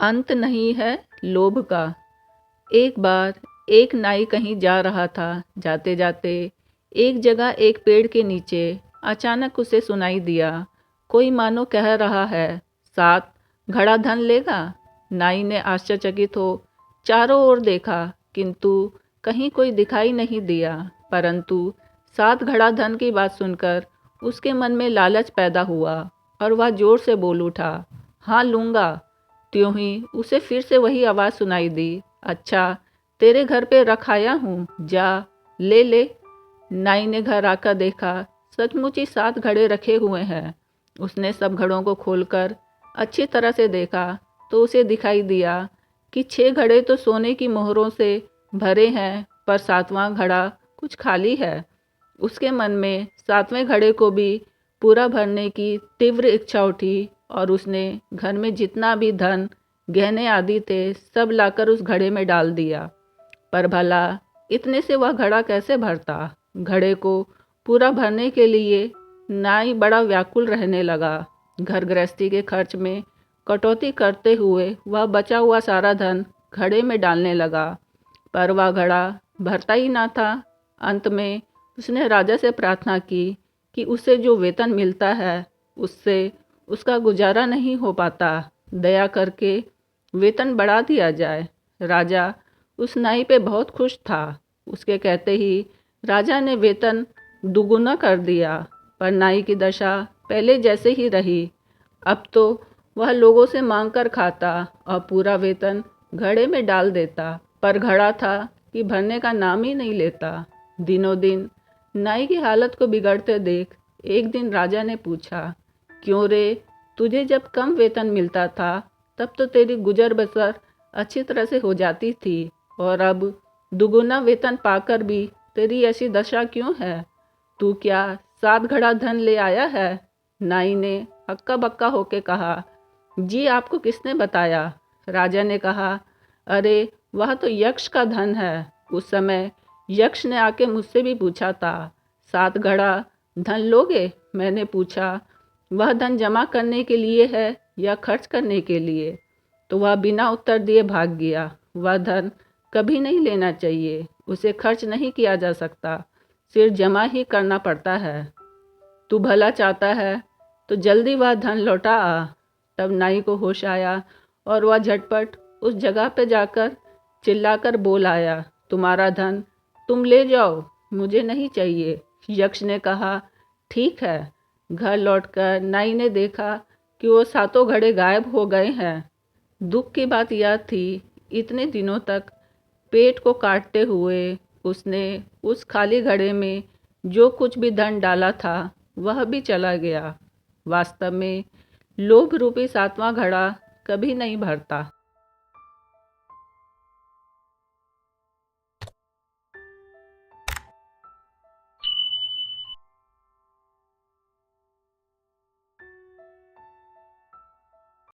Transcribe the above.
अंत नहीं है लोभ का। एक बार एक नाई कहीं जा रहा था। जाते जाते एक जगह एक पेड़ के नीचे अचानक उसे सुनाई दिया, कोई मानो कह रहा है, 7 घड़ा धन लेगा। नाई ने आश्चर्यचकित हो चारों ओर देखा, किंतु कहीं कोई दिखाई नहीं दिया। परंतु 7 घड़ा धन की बात सुनकर उसके मन में लालच पैदा हुआ और वह जोर से बोल उठा, हाँ लूँगा। त्यों ही उसे फिर से वही आवाज़ सुनाई दी, अच्छा तेरे घर पे रख आया हूँ, जा ले ले। नाई ने घर आकर देखा, सचमुच ही 7 घड़े रखे हुए हैं। उसने सब घड़ों को खोलकर अच्छी तरह से देखा तो उसे दिखाई दिया कि 6 घड़े तो सोने की मोहरों से भरे हैं, पर 7वां घड़ा कुछ खाली है। उसके मन में 7वें घड़े को भी पूरा भरने की तीव्र इच्छा उठी और उसने घर में जितना भी धन गहने आदि थे सब लाकर उस घड़े में डाल दिया। पर भला इतने से वह घड़ा कैसे भरता। घड़े को पूरा भरने के लिए नाई बड़ा व्याकुल रहने लगा। घर गृहस्थी के खर्च में कटौती करते हुए वह बचा हुआ सारा धन घड़े में डालने लगा, पर वह घड़ा भरता ही ना था। अंत में उसने राजा से प्रार्थना की कि उसे जो वेतन मिलता है उससे उसका गुजारा नहीं हो पाता, दया करके वेतन बढ़ा दिया जाए। राजा उस नाई पे बहुत खुश था। उसके कहते ही राजा ने वेतन दुगुना कर दिया, पर नाई की दशा पहले जैसे ही रही। अब तो वह लोगों से मांग कर खाता और पूरा वेतन घड़े में डाल देता, पर घड़ा था कि भरने का नाम ही नहीं लेता। दिनों दिन नाई की हालत को बिगड़ते देख एक दिन राजा ने पूछा, क्यों रे, तुझे जब कम वेतन मिलता था तब तो तेरी गुजर बसर अच्छी तरह से हो जाती थी, और अब दुगुना वेतन पाकर भी तेरी ऐसी दशा क्यों है? तू क्या 7 घड़ा धन ले आया है? नाई ने हक्का बक्का होके कहा, जी आपको किसने बताया? राजा ने कहा, अरे वह तो यक्ष का धन है। उस समय यक्ष ने आके मुझसे भी पूछा था, 7 घड़ा धन लोगे? मैंने पूछा, वह धन जमा करने के लिए है या खर्च करने के लिए? तो वह बिना उत्तर दिए भाग गया। वह धन कभी नहीं लेना चाहिए, उसे खर्च नहीं किया जा सकता, सिर्फ जमा ही करना पड़ता है। तू भला चाहता है तो जल्दी वह धन लौटा आ। तब नाई को होश आया और वह झटपट उस जगह पर जाकर चिल्लाकर बोल आया, तुम्हारा धन तुम ले जाओ, मुझे नहीं चाहिए। यक्ष ने कहा, ठीक है। घर लौटकर नाई ने देखा कि वो 7 घड़े गायब हो गए हैं। दुख की बात यह थी, इतने दिनों तक पेट को काटते हुए उसने उस खाली घड़े में जो कुछ भी धन डाला था वह भी चला गया। वास्तव में लोभ रूपी 7वां घड़ा कभी नहीं भरता।